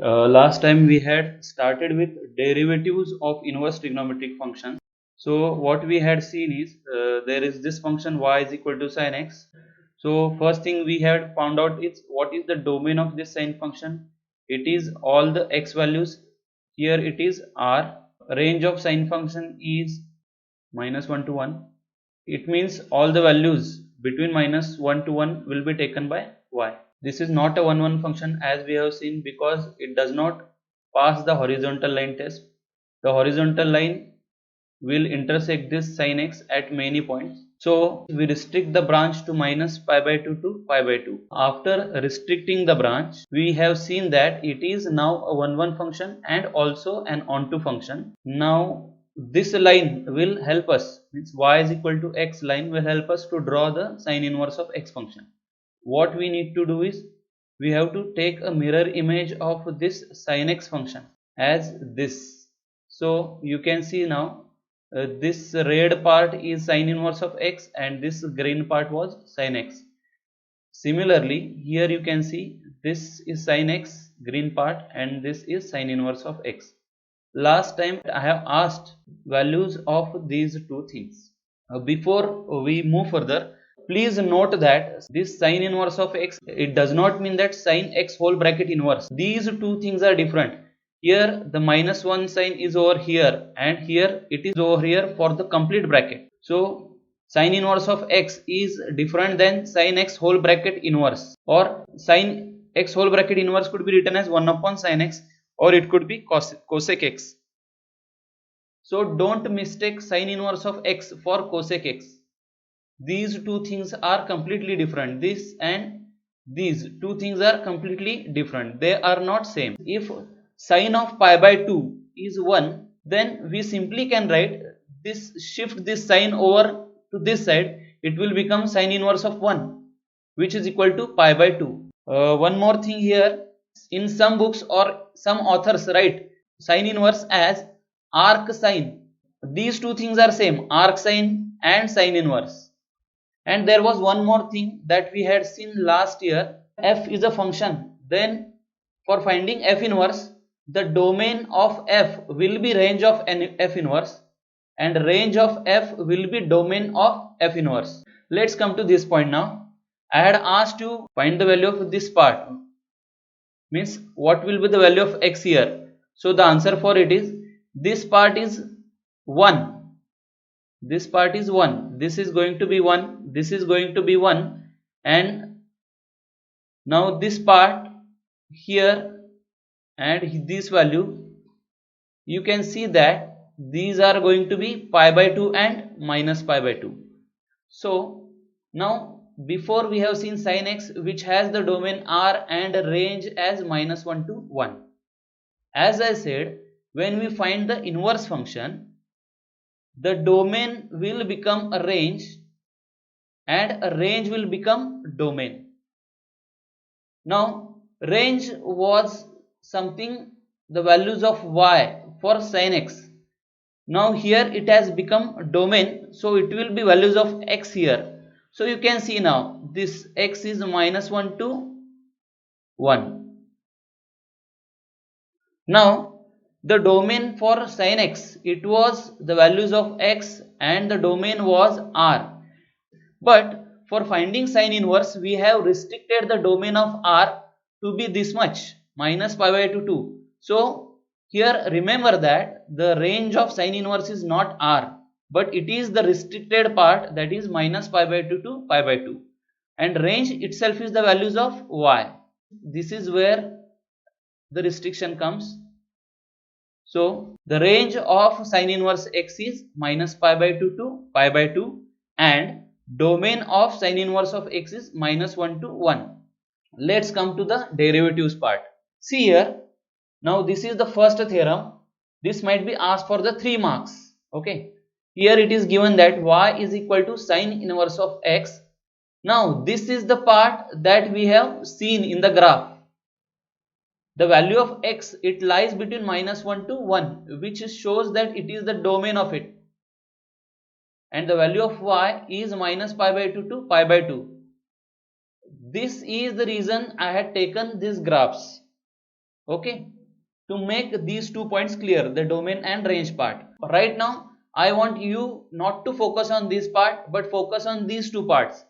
Last time we had started with derivatives of inverse trigonometric functions. So what we had seen is there is this function y is equal to sin x. So first thing we had found out is what is the domain of this sine function. It is all the x values. Here it is r. Range of sine function is -1 to 1. It means all the values between -1 to 1 will be taken by y. This is not a 1-1 function as we have seen because it does not pass the horizontal line test. The horizontal line will intersect this sin x at many points. So we restrict the branch to minus pi by 2 to pi by 2. After restricting the branch, we have seen that it is now a 1-1 function and also an onto function. Now this line will help us, means y is equal to x line will help us to draw the sine inverse of x function. What we need to do is we have to take a mirror image of this sin x function as this. So you can see now this red part is sine inverse of x and this green part was sin x. Similarly, here you can see this is sin x green part and this is sine inverse of x. Last time I have asked values of these two things. Before we move further, please note that this sine inverse of x, it does not mean that sine x whole bracket inverse. These two things are different. Here the -1 sign is over here and here it is over here for the complete bracket. So sine inverse of x is different than sine x whole bracket inverse, or sine x whole bracket inverse could be written as 1 upon sine x, or it could be cosec x. So don't mistake sine inverse of x for cosec x. These two things are completely different. This and these two things are completely different. They are not same. If sine of pi by 2 is 1, then we simply can write this, shift this sign over to this side, it will become sine inverse of 1, which is equal to pi by 2. One more thing here, in some books or some authors write sine inverse as arc sine. These two things are same, arc sine and sine inverse. And there was one more thing that we had seen last year. F is a function, then for finding f inverse, the domain of f will be range of f inverse and range of f will be domain of f inverse. Let's come to this point now. I had asked you find the value of this part, means what will be the value of x here. So the answer for it is this part is 1, this part is 1, this is going to be 1, this is going to be 1, and now this part here and this value, you can see that these are going to be pi by 2 and minus pi by 2. So now before we have seen sin x which has the domain r and range as -1 to 1. As I said, when we find the inverse function, the domain will become a range and a range will become domain. Now range was something, the values of y for sin x. Now here it has become domain, so it will be values of x here. So you can see now this x is -1 to 1. Now the domain for sin x, it was the values of x and the domain was r. But for finding sine inverse, we have restricted the domain of r to be this much, minus pi by 2. So here remember that the range of sine inverse is not r, but it is the restricted part, that is minus pi by 2 to pi by 2. And range itself is the values of y. This is where the restriction comes. So the range of sine inverse x is minus pi by 2 to pi by 2 and domain of sine inverse of x is -1 to 1. Let's come to the derivatives part. See here, now this is the first theorem. This might be asked for the 3 marks. Okay, here it is given that y is equal to sine inverse of x. Now this is the part that we have seen in the graph. The value of x, it lies between -1 to 1, which shows that it is the domain of it, and the value of y is minus pi by 2 to pi by 2. This is the reason I had taken these graphs. Okay, to make these 2 points clear, the domain and range part. Right now I want you not to focus on this part but focus on these 2 parts.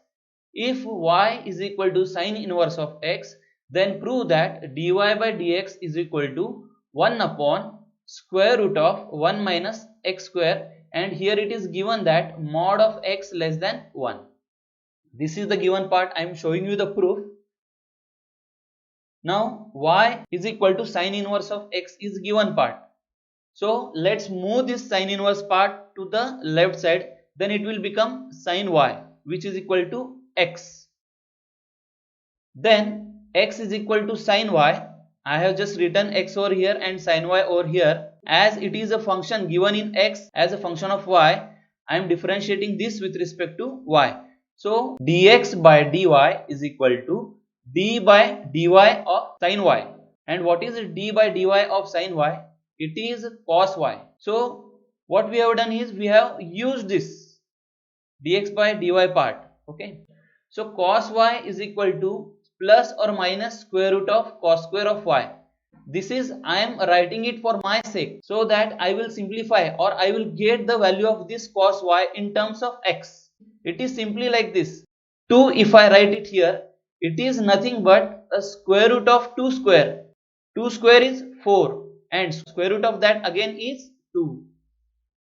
If y is equal to sine inverse of x, then prove that dy by dx is equal to 1 upon square root of 1 minus x square, and here it is given that mod of x less than 1. This is the given part. I am showing you the proof. Now y is equal to sine inverse of x is given part. So let's move this sine inverse part to the left side, then it will become sine y, which is equal to x. Then x is equal to sine y. I have just written x over here and sine y over here. As it is a function given in x as a function of y, I am differentiating this with respect to y. So dx by dy is equal to d by dy of sine y. And what is d by dy of sine y? It is cos y. So what we have done is we have used this dx by dy part. Okay. So cos y is equal to plus or minus square root of cos square of y. This is, I am writing it for my sake so that I will simplify or I will get the value of this cos y in terms of x. It is simply like this. 2, if I write it here, it is nothing but a square root of 2 square. 2 square is 4 and square root of that again is 2.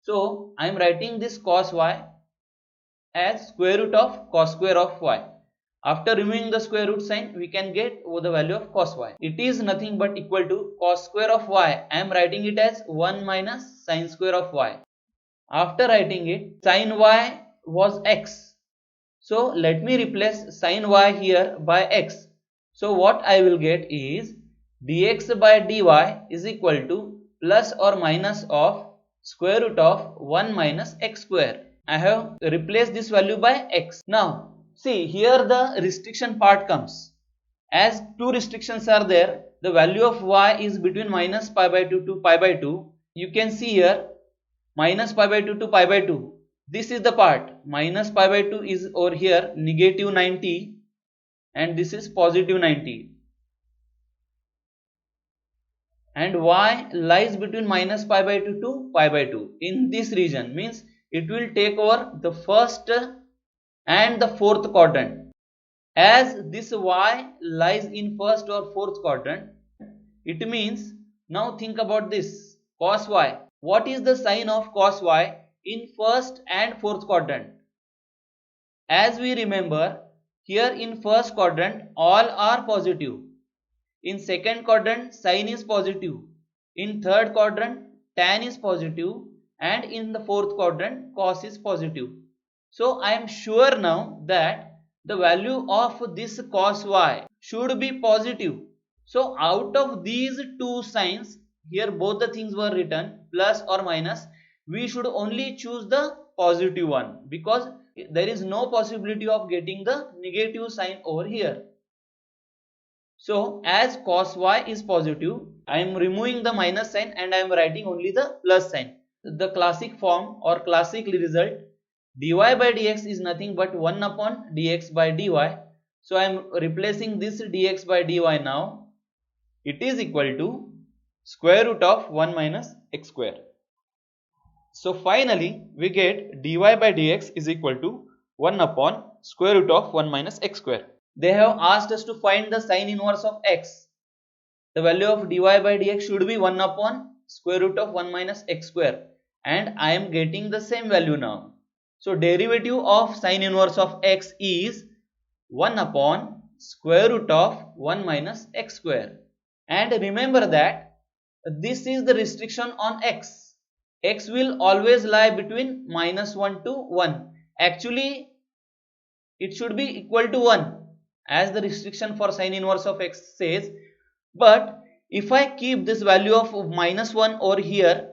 So I am writing this cos y as square root of cos square of y. After removing the square root sign, we can get the value of cos y. It is nothing but equal to cos square of y. I am writing it as 1 minus sine square of y. After writing it, sine y was x. So let me replace sine y here by x. So what I will get is dx by dy is equal to plus or minus of square root of 1 minus x square. I have replaced this value by x. Now see, here the restriction part comes. As 2 restrictions are there, the value of y is between minus pi by 2 to pi by 2. You can see here minus pi by 2 to pi by 2. This is the part. Minus pi by 2 is over here negative 90 and this is positive 90. And y lies between minus pi by 2 to pi by 2 in this region, means it will take over the first and the fourth quadrant. As this y lies in first or fourth quadrant, it means, now think about this, cos y. What is the sign of cos y in first and fourth quadrant? As we remember, here in first quadrant all are positive. In second quadrant sine is positive. In third quadrant tan is positive. And in the fourth quadrant cos is positive. So I am sure now that the value of this cos y should be positive. So out of these 2 signs, here both the things were written plus or minus, we should only choose the positive one because there is no possibility of getting the negative sign over here. So as cos y is positive, I am removing the minus sign and I am writing only the plus sign. The classic form or classic result, dy by dx is nothing but 1 upon dx by dy. So I am replacing this dx by dy now. It is equal to square root of 1 minus x square. So finally we get dy by dx is equal to 1 upon square root of 1 minus x square. They have asked us to find the sine inverse of x. The value of dy by dx should be 1 upon square root of 1 minus x square, and I am getting the same value now. So derivative of sine inverse of x is 1 upon square root of 1 minus x square. And remember that this is the restriction on x. X will always lie between minus 1 to 1. Actually it should be equal to 1 as the restriction for sine inverse of x says. But if I keep this value of minus 1 over here,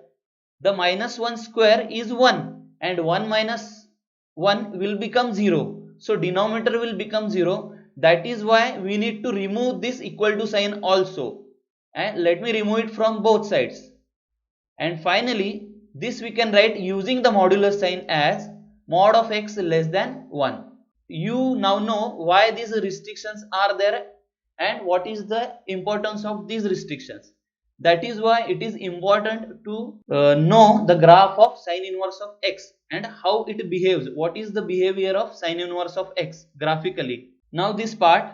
the minus 1 square is 1 and 1 minus 1 will become 0. So denominator will become 0. That is why we need to remove this equal to sign also. And let me remove it from both sides. And finally this we can write using the modulus sign as mod of x less than 1. You now know why these restrictions are there and what is the importance of these restrictions. That is why it is important to know the graph of sine inverse of x and how it behaves. What is the behavior of sine inverse of x graphically? Now this part,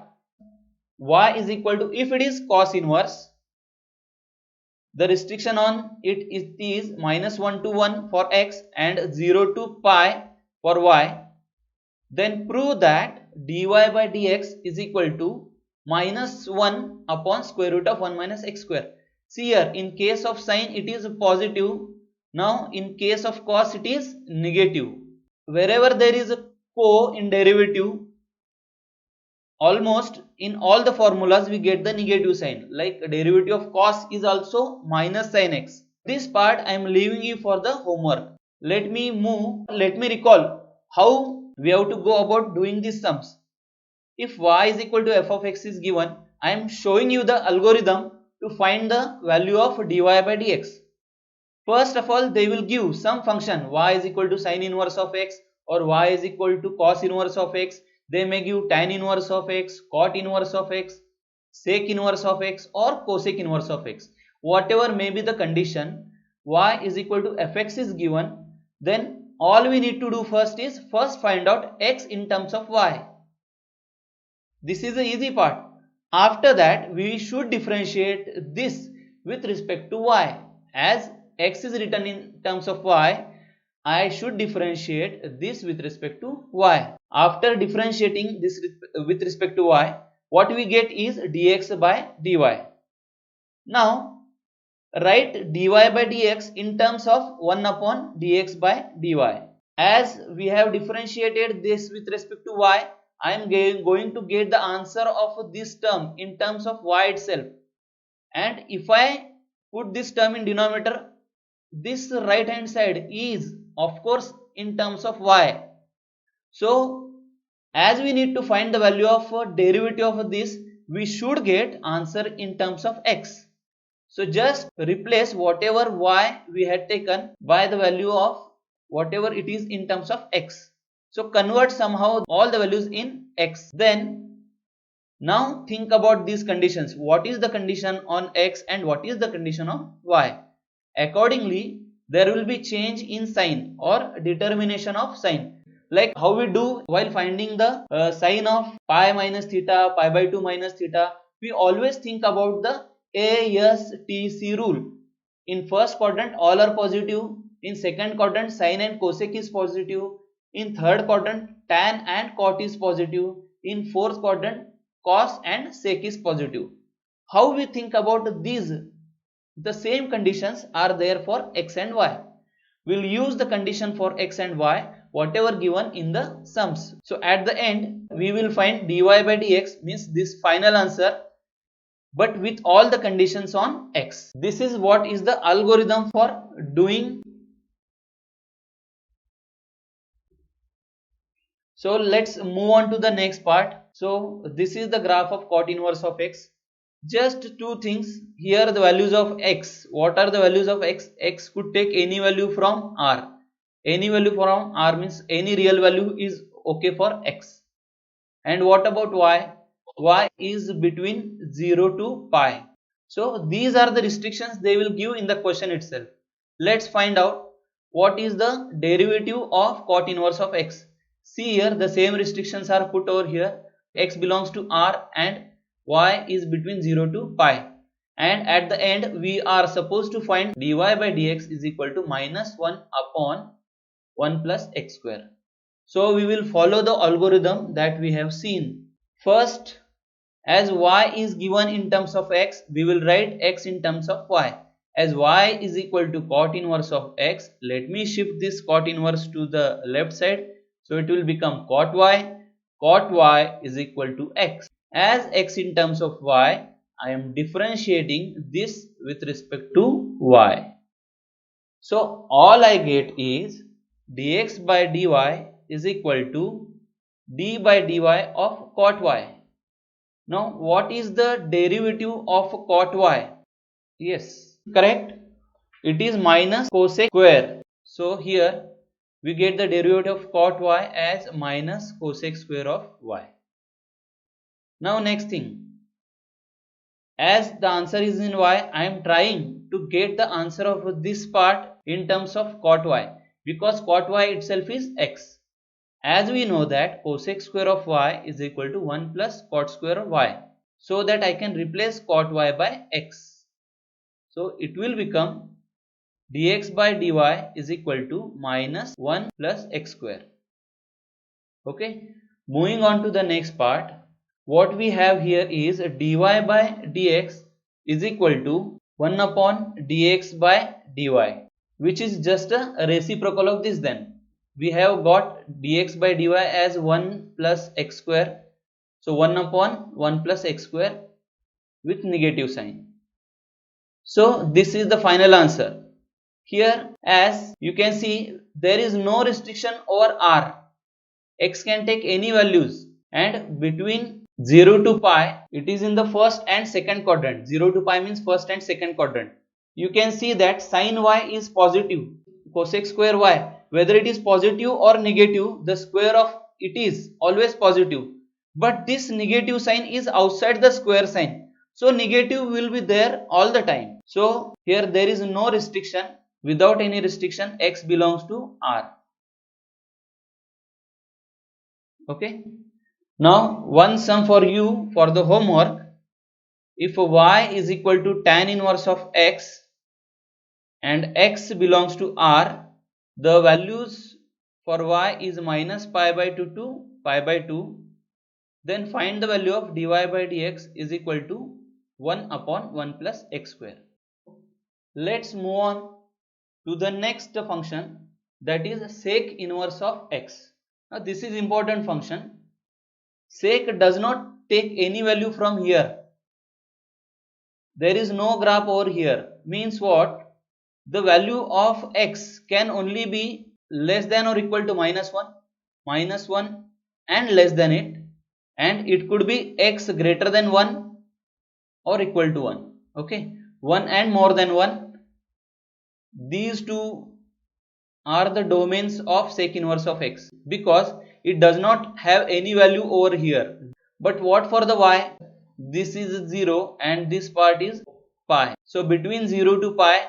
y is equal to, if it is cos inverse, the restriction on it is minus 1 to 1 for x and 0 to pi for y. Then prove that dy by dx is equal to minus 1 upon square root of 1 minus x square. See here, in case of sine it is positive. Now in case of cos it is negative. Wherever there is a co in derivative, almost in all the formulas we get the negative sign. Like derivative of cos is also minus sin x. This part I am leaving you for the homework. Let me recall how we have to go about doing these sums. If y is equal to f of x is given, I am showing you the algorithm to find the value of dy by dx. First of all, they will give some function y is equal to sine inverse of x or y is equal to cos inverse of x. They may give tan inverse of x, cot inverse of x, sec inverse of x or cosec inverse of x. Whatever may be the condition, y is equal to fx is given, then all we need to do first is find out x in terms of y. This is the easy part. After that, we should differentiate this with respect to y. As x is written in terms of y, I should differentiate this with respect to y. After differentiating this with respect to y, what we get is dx by dy. Now, write dy by dx in terms of 1 upon dx by dy. As we have differentiated this with respect to y, I am going to get the answer of this term in terms of y itself. And if I put this term in denominator, this right hand side is of course in terms of y. So as we need to find the value of derivative of this, we should get answer in terms of x. So just replace whatever y we had taken by the value of whatever it is in terms of x. So convert somehow all the values in x. Then now think about these conditions. What is the condition on x and what is the condition on y? Accordingly, there will be change in sign or determination of sign. Like how we do while finding the sign of pi minus theta, pi by 2 minus theta, we always think about the ASTC rule. In first quadrant all are positive, in second quadrant sin and cosec is positive, in third quadrant tan and cot is positive, in fourth quadrant cos and sec is positive. How we think about these? The same conditions are there for x and y. We'll use the condition for x and y whatever given in the sums. So at the end we will find dy by dx means this final answer, but with all the conditions on x. This is what is the algorithm for doing. So let's move on to the next part. So this is the graph of cot inverse of x. Just two things here, the values of x. What are the values of x? X could take any value from r. Any value from r means any real value is okay for x. And what about y? Y is between 0 to pi. So these are the restrictions they will give in the question itself. Let's find out what is the derivative of cot inverse of x. See here, the same restrictions are put over here. X belongs to r and y is between 0 to pi. And at the end we are supposed to find dy by dx is equal to minus 1 upon 1 plus x square. So we will follow the algorithm that we have seen. First, as y is given in terms of x, we will write x in terms of y. As y is equal to cot inverse of x, let me shift this cot inverse to the left side. So it will become cot y is equal to x. As x in terms of y, I am differentiating this with respect to y. So all I get is dx by dy is equal to d by dy of cot y. Now what is the derivative of cot y? Yes, correct. It is minus cosec square. So here we get the derivative of cot y as minus cosec square of y. Now next thing, as the answer is in y, I am trying to get the answer of this part in terms of cot y, because cot y itself is x. As we know that cosec square of y is equal to 1 plus cot square of y, so that I can replace cot y by x. So it will become dx by dy is equal to minus 1 plus x square. Okay, moving on to the next part, what we have here is dy by dx is equal to 1 upon dx by dy, which is just a reciprocal of this. Then we have got dx by dy as 1 plus x square, so 1 upon 1 plus x square with negative sign. So this is the final answer. Here, as you can see, there is no restriction over r. X can take any values, and between 0 to pi it is in the first and second quadrant. 0 to pi means first and second quadrant. You can see that sin y is positive, cosec square y, whether it is positive or negative, the square of it is always positive, but this negative sign is outside the square sign, so negative will be there all the time. So here there is no restriction. Without any restriction, x belongs to R. Okay, now one sum for you for the homework. If y is equal to tan inverse of x and x belongs to R, the values for y is minus pi by 2 to pi by 2, then find the value of dy by dx is equal to 1 upon 1 plus x square. Let's move on to the next function, that is sec inverse of x. Now this is important function. Sec does not take any value from here. There is no graph over here. Means what? The value of x can only be less than or equal to minus 1 and less than it, and it could be x greater than 1 or equal to 1. Okay, 1 and more than 1. These two are the domains of sec inverse of x, because it does not have any value over here. But what for the y? This is 0 and this part is pi. So between 0 to pi,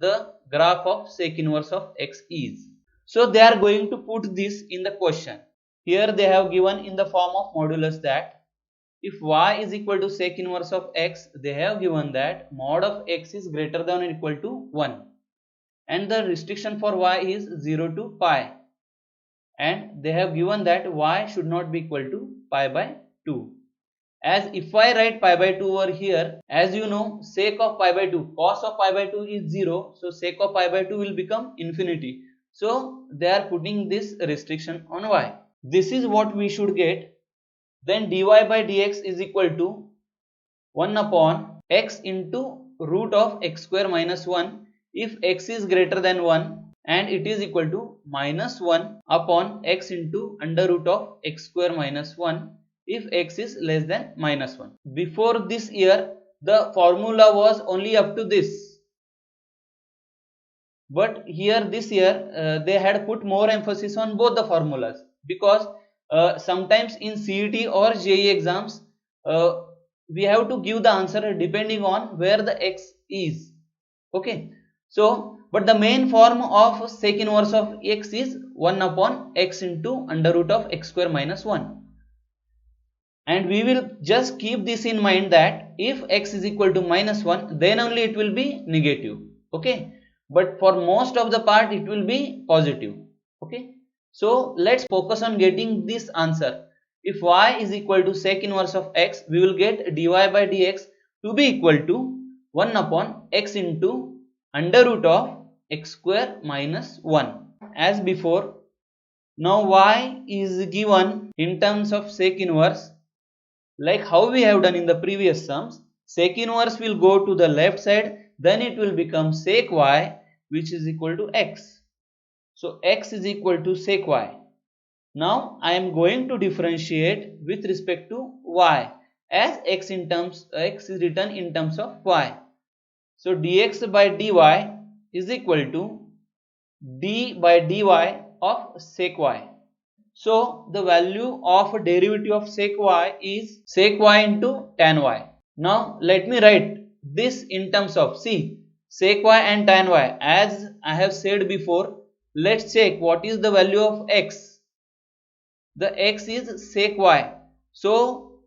the graph of sec inverse of x is. So they are going to put this in the question. Here they have given in the form of modulus that if y is equal to sec inverse of x, they have given that mod of x is greater than or equal to 1. And the restriction for y is 0 to pi, and they have given that y should not be equal to pi by 2. As if I write pi by 2 over here, as you know, sec of pi by 2, cos of pi by 2 is 0, so sec of pi by 2 will become infinity. So they are putting this restriction on y. This is what we should get. Then dy by dx is equal to 1 upon x into root of x square minus 1 if x is greater than 1, and it is equal to minus 1 upon x into under root of x square minus 1 if x is less than minus 1. Before this year, the formula was only up to this, but here this year they had put more emphasis on both the formulas, because sometimes in CET or JEE exams we have to give the answer depending on where the x is. Okay, so but the main form of sec inverse of x is 1 upon x into under root of x square minus 1. And we will just keep this in mind that if x is equal to minus 1, then only it will be negative. Okay, but for most of the part it will be positive. Okay, so let's focus on getting this answer. If y is equal to sec inverse of x, we will get dy by dx to be equal to 1 upon x into under root of x square minus 1 as before. Now y is given in terms of sec inverse, like how we have done in the previous sums. Sec inverse will go to the left side, then it will become sec y, which is equal to x. So x is equal to sec y. Now I am going to differentiate with respect to y, as x is written in terms of y. So dx by dy is equal to d by dy of sec y. So the value of derivative of sec y is sec y into tan y. Now let me write this in terms of, see, sec y and tan y. As I have said before, let's check what is the value of x. The x is sec y. So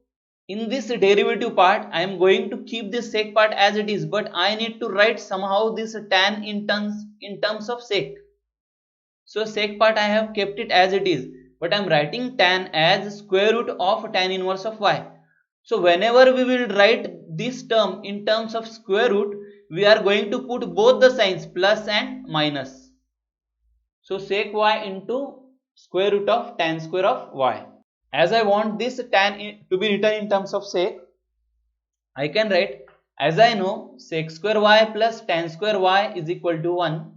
in this derivative part, I am going to keep this sec part as it is, but I need to write somehow this tan in terms of sec. So sec part I have kept it as it is, but I am writing tan as square root of tan inverse of y. So whenever we will write this term in terms of square root, we are going to put both the signs plus and minus. So sec y into square root of tan square of y. As I want this tan to be written in terms of sec, I can write, as I know, sec square y plus tan square y is equal to 1.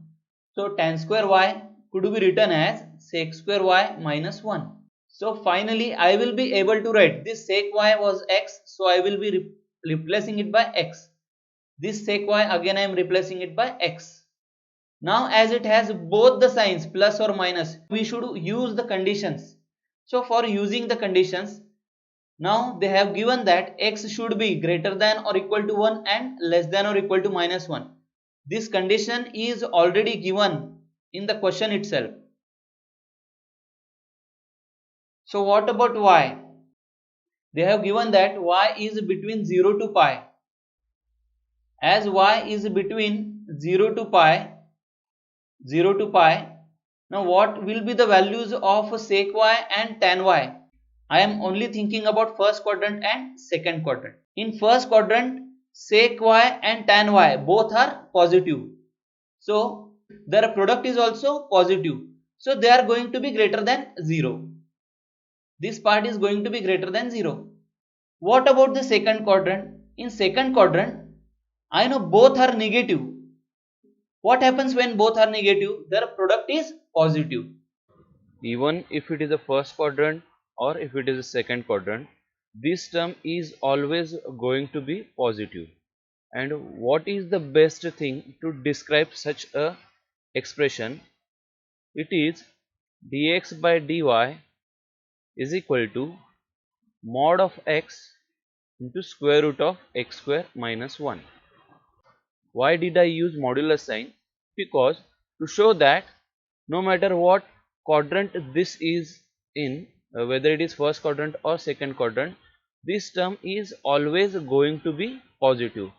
So tan square y could be written as sec square y minus 1. So finally I will be able to write this sec y was x, so I will be replacing it by x. This sec y again I am replacing it by x. Now as it has both the signs plus or minus, we should use the conditions. So for using the conditions, now they have given that x should be greater than or equal to 1 and less than or equal to minus 1. This condition is already given in the question itself. So what about y? They have given that y is between 0 to pi. As y is between 0 to pi, now what will be the values of sec y and tan y? I am only thinking about first quadrant and second quadrant. In first quadrant, sec y and tan y both are positive. So their product is also positive. So they are going to be greater than 0. This part is going to be greater than 0. What about the second quadrant? In second quadrant, I know both are negative. What happens when both are negative? Their product is positive. Even if it is a first quadrant or if it is a second quadrant, this term is always going to be positive. And what is the best thing to describe such a expression? It is dx by dy is equal to mod of x into square root of x square minus 1. Why did I use modulus sign? Because to show that no matter what quadrant this is in, whether it is first quadrant or second quadrant, this term is always going to be positive,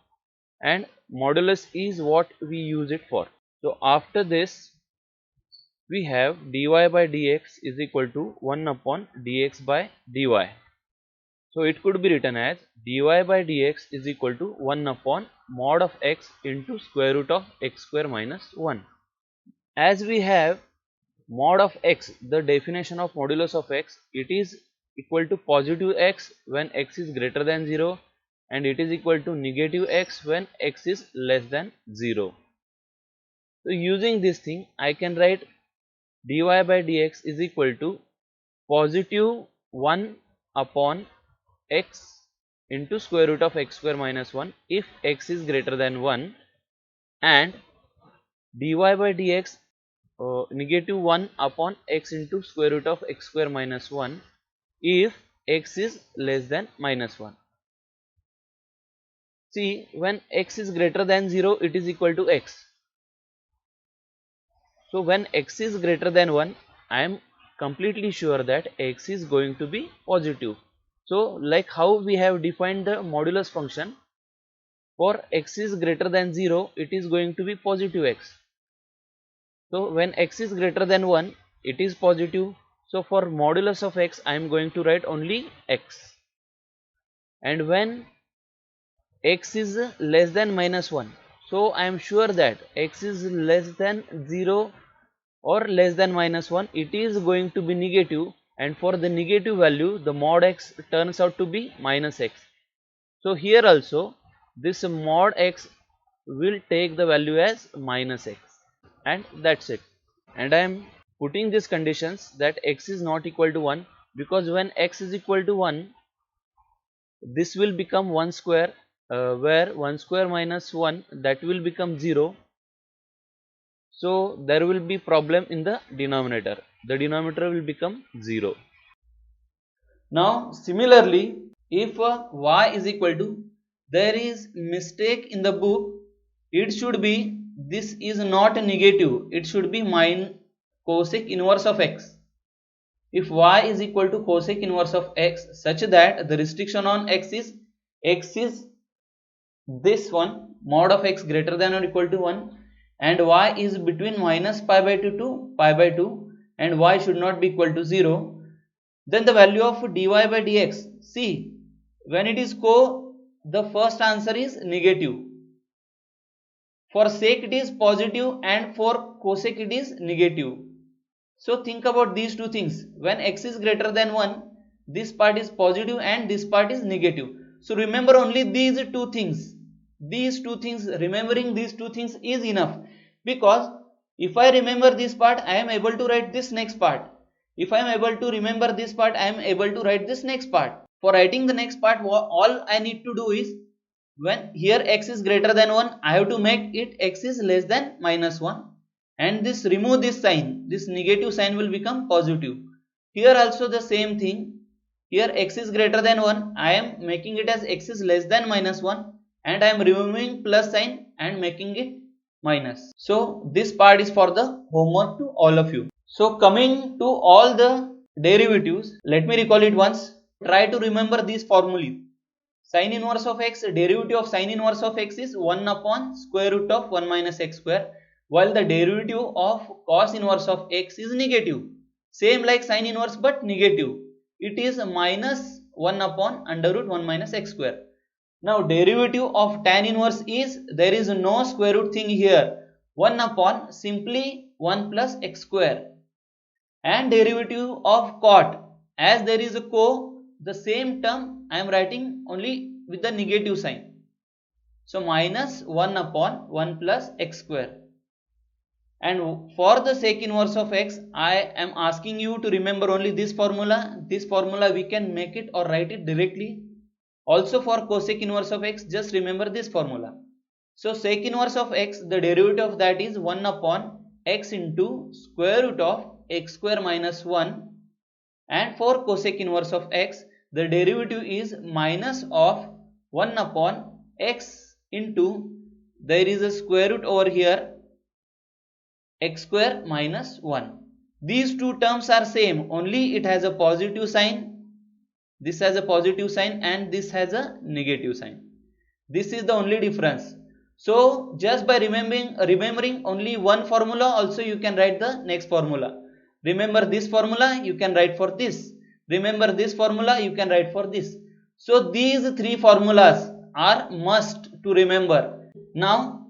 and modulus is what we use it for. So after this we have dy by dx is equal to 1 upon dx by dy. So it could be written as dy by dx is equal to 1 upon mod of x into square root of x square minus 1. As we have mod of x, the definition of modulus of x, it is equal to positive x when x is greater than 0, and it is equal to negative x when x is less than 0. So using this thing, I can write dy by dx is equal to positive 1 upon x into square root of x square minus 1 if x is greater than 1, and dy by dx negative 1 upon x into square root of x square minus 1 if x is less than minus 1. See, when x is greater than 0, it is equal to x. So when x is greater than 1, I am completely sure that x is going to be positive. So like how we have defined the modulus function, for x is greater than 0, it is going to be positive x. So when x is greater than 1, it is positive. So for modulus of x, I am going to write only x. And when x is less than minus 1, so I am sure that x is less than 0 or less than minus 1, it is going to be negative, and for the negative value, the mod x turns out to be minus x. So here also this mod x will take the value as minus x, and that's it. And I am putting these conditions that x is not equal to 1, because when x is equal to 1, this will become 1 square, where 1 square minus 1, that will become 0. So there will be problem in the denominator will become 0. Now similarly, if y is equal to there is mistake in the book. It should be, this is not negative, it should be cosec inverse of x. If y is equal to cosec inverse of x, such that the restriction on x is this one, mod of x greater than or equal to 1, and y is between minus pi by 2 to pi by 2, and y should not be equal to 0, then the value of dy by dx, see, when it is the first answer is negative, for sec it is positive, and for cosec it is negative. So think about these two things. When x is greater than 1, this part is positive and this part is negative. So remember only these two things. Remembering these two things is enough, because if I remember this part, I am able to write this next part. If I am able to remember this part, I am able to write this next part. For writing the next part, all I need to do is, when here x is greater than 1, I have to make it x is less than minus 1, and this remove this sign, this negative sign will become positive. Here also the same thing, here x is greater than 1, I am making it as x is less than minus 1, and I am removing plus sign and making it minus. So this part is for the homework to all of you. So coming to all the derivatives, let me recall it once. Try to remember these formulae. Sin inverse of x, derivative of sin inverse of x is 1 upon square root of 1 minus x square, while the derivative of cos inverse of x is negative. Same like sin inverse but negative. It is minus 1 upon under root 1 minus x square. Now derivative of tan inverse is, there is no square root thing here, 1 upon simply 1 plus x square. And derivative of cot, as there is a the same term I am writing only with the negative sign. So minus 1 upon 1 plus x square. And for the sec inverse of x, I am asking you to remember only this formula. This formula we can make it or write it directly. Also for cosec inverse of x, just remember this formula. So sec inverse of x, the derivative of that is 1 upon x into square root of x square minus 1. And for cosec inverse of x, the derivative is minus of 1 upon x into, there is a square root over here, x square minus 1. These two terms are same, only it has a positive sign. This has a positive sign and this has a negative sign. This is the only difference. So just by remembering only one formula, also you can write the next formula. Remember this formula, you can write for this. Remember this formula, you can write for this. So these three formulas are must to remember. Now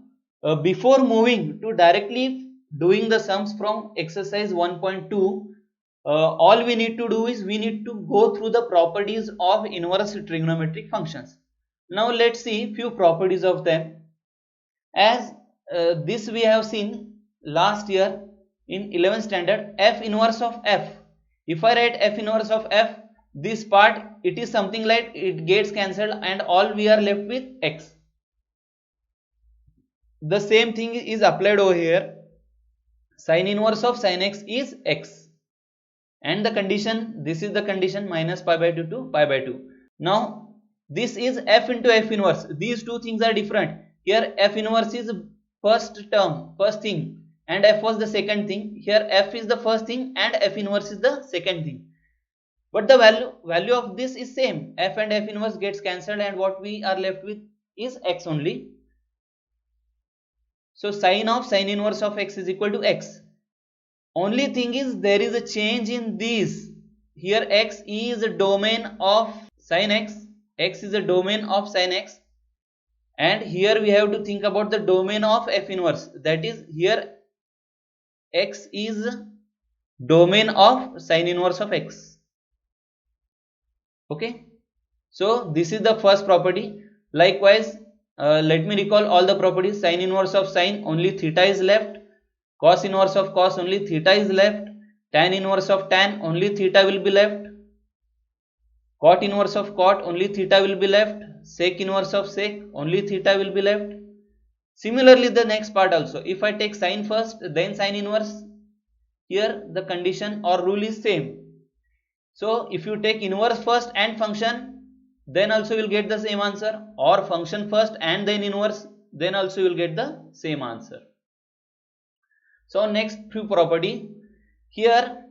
before moving to directly doing the sums from exercise 1.2, all we need to do is we need to go through the properties of inverse trigonometric functions. Now let's see few properties of them. As this we have seen last year in 11th standard, f inverse of f. If I write f inverse of f, this part it is something like it gets cancelled and all we are left with x. The same thing is applied over here. Sin inverse of sin x is x. And the condition, this is the condition, minus pi by 2 to pi by 2. Now this is f into f inverse. These two things are different. Here f inverse is first term, first thing, and f was the second thing. Here f is the first thing and f inverse is the second thing. But the value of this is same. F and f inverse gets cancelled and what we are left with is x only. So sin of sin inverse of x is equal to x. Only thing is there is a change in these. Here x is a domain of sin x. X is a domain of sin x. And here we have to think about the domain of f inverse. That is, here x is domain of sin inverse of x. Okay. So this is the first property. Likewise, let me recall all the properties. Sin inverse of sin, only theta is left. Cos inverse of cos, only theta is left. Tan inverse of tan, only theta will be left. Cot inverse of cot, only theta will be left. Sec inverse of sec, only theta will be left. Similarly the next part also, if I take sin first then sin inverse, here the condition or rule is same. So if you take inverse first and function, then also you will get the same answer, or function first and then inverse, then also you will get the same answer. So next few property, here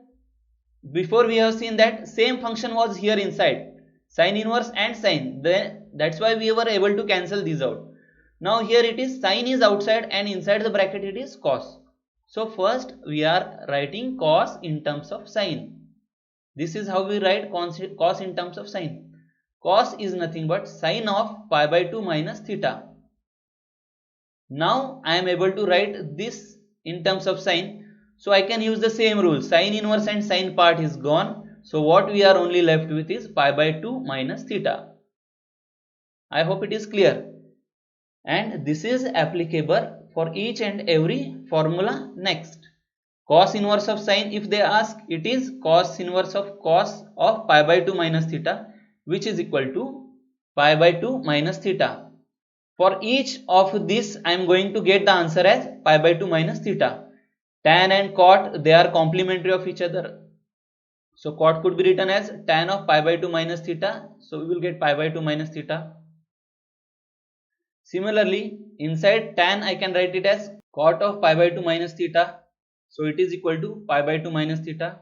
before we have seen that same function was here inside, sine inverse and sine, then that's why we were able to cancel these out. Now here it is sine is outside and inside the bracket it is cos. So first we are writing cos in terms of sine. This is how we write cos in terms of sine. Cos is nothing but sine of pi by 2 minus theta. Now I am able to write this in terms of sine. So I can use the same rule. Sine inverse and sine part is gone. So what we are only left with is pi by 2 minus theta. I hope it is clear. And this is applicable for each and every formula next. Cos inverse of sine, if they ask, it is cos inverse of cos of pi by 2 minus theta, which is equal to pi by 2 minus theta. For each of this I am going to get the answer as pi by 2 minus theta. Tan and cot, they are complementary of each other. So cot could be written as tan of pi by 2 minus theta. So we will get pi by 2 minus theta. Similarly, inside tan I can write it as cot of pi by 2 minus theta. So it is equal to pi by 2 minus theta.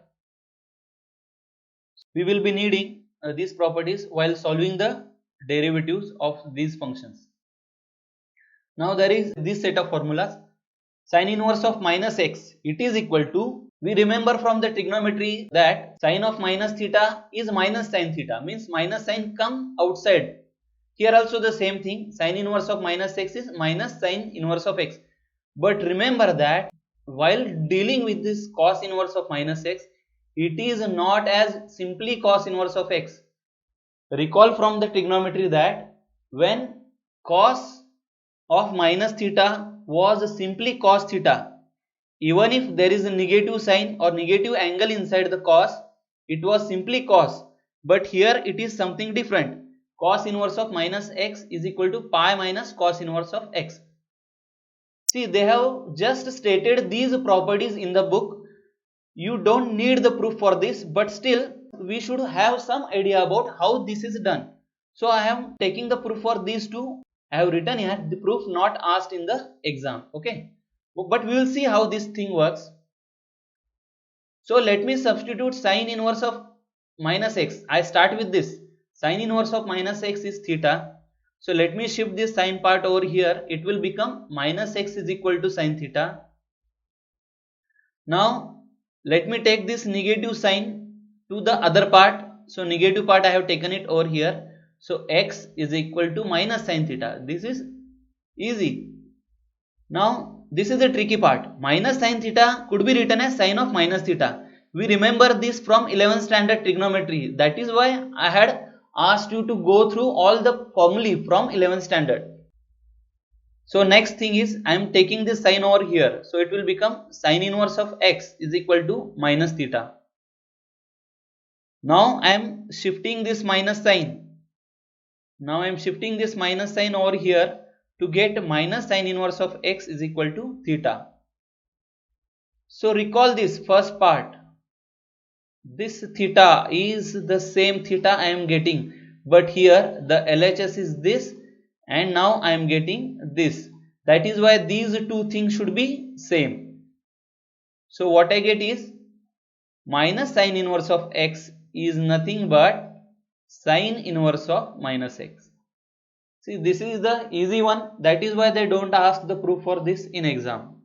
We will be needing these properties while solving the derivatives of these functions. Now there is this set of formulas. Sine inverse of minus x, it is equal to, we remember from the trigonometry that sine of minus theta is minus sine theta, means minus sine come outside. Here also the same thing, sine inverse of minus x is minus sine inverse of x. But remember that while dealing with this cos inverse of minus x, it is not as simply cos inverse of x. Recall from the trigonometry that when cos of minus theta was simply cos theta, even if there is a negative sign or negative angle inside the cos, it was simply cos. But here it is something different. Cos inverse of minus x is equal to pi minus cos inverse of x. See, they have just stated these properties in the book. You don't need the proof for this, but still we should have some idea about how this is done. So I am taking the proof for these two. I have written here the proof not asked in the exam. Okay, but we will see how this thing works. So let me substitute sine inverse of minus x. I start with this. Sine inverse of minus x is theta. So let me shift this sine part over here. It will become minus x is equal to sine theta. Now let me take this negative sign to the other part. So negative part I have taken it over here. So x is equal to minus sine theta. This is easy. Now this is the tricky part. Minus sine theta could be written as sine of minus theta. We remember this from 11th standard trigonometry. That is why I had asked you to go through all the formulae from 11th standard. So next thing is I am taking this sine over here. So it will become sine inverse of x is equal to minus theta. Now I am shifting this minus sign. Now I am shifting this minus sign over here to get minus sine inverse of x is equal to theta. So recall this first part. This theta is the same theta I am getting, but here the LHS is this and now I am getting this. That is why these two things should be same. So what I get is minus sine inverse of x is nothing but sine inverse of minus x. See, this is the easy one. That is why they don't ask the proof for this in exam.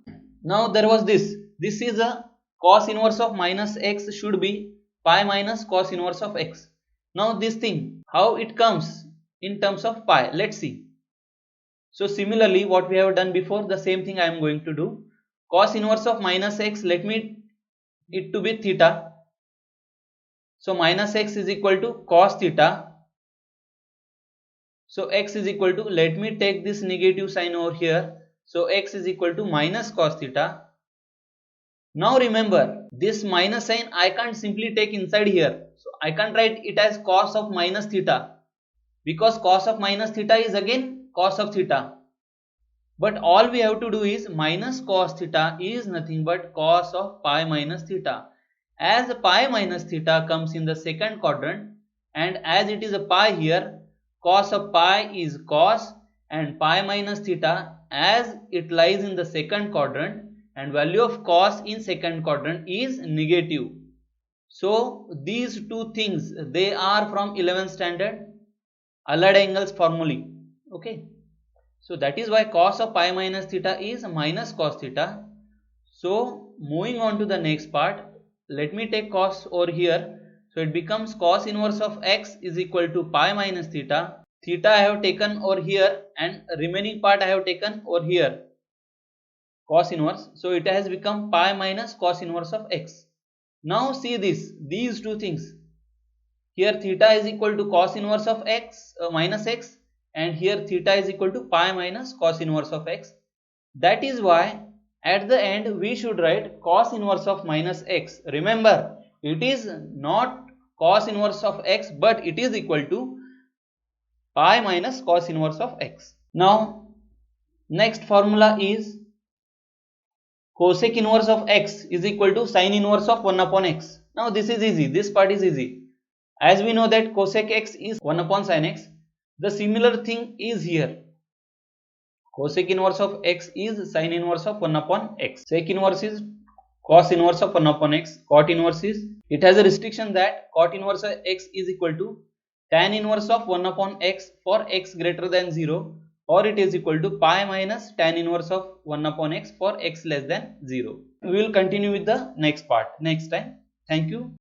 Now there was this. This is a cos inverse of minus x should be pi minus cos inverse of x. Now this thing, how it comes in terms of pi, let's see. So similarly what we have done before, the same thing I am going to do. Cos inverse of minus x, let me it to be theta. So minus x is equal to cos theta. So x is equal to, let me take this negative sign over here. So x is equal to minus cos theta. Now remember, this minus sign I can't simply take inside here. So I can't write it as cos of minus theta, because cos of minus theta is again cos of theta. But all we have to do is minus cos theta is nothing but cos of pi minus theta. As pi minus theta comes in the second quadrant and as it is a pi here, cos of pi is cos, and pi minus theta, as it lies in the second quadrant and value of cos in second quadrant is negative. So these two things, they are from 11th standard allied angles formulae. Okay, so that is why cos of pi minus theta is minus cos theta. So moving on to the next part, let me take cos over here. So it becomes cos inverse of x is equal to pi minus theta. Theta I have taken over here and remaining part I have taken over here, cos inverse. So it has become pi minus cos inverse of x. Now see these two things. Here theta is equal to cos inverse of x minus x, and here theta is equal to pi minus cos inverse of x. That is why at the end we should write cos inverse of minus x. Remember, it is not cos inverse of x, but it is equal to pi minus cos inverse of x. Now next formula is cosec inverse of x is equal to sin inverse of 1 upon x. Now this is easy, this part is easy. As we know that cosec x is 1 upon sin x, the similar thing is here. Cosec inverse of x is sin inverse of 1 upon x. Sec inverse is cos inverse of 1 upon x. Cot inverse is, it has a restriction that cot inverse of x is equal to tan inverse of 1 upon x for x greater than 0, or it is equal to pi minus tan inverse of 1 upon x for x less than 0. We will continue with the next part next time. Thank you.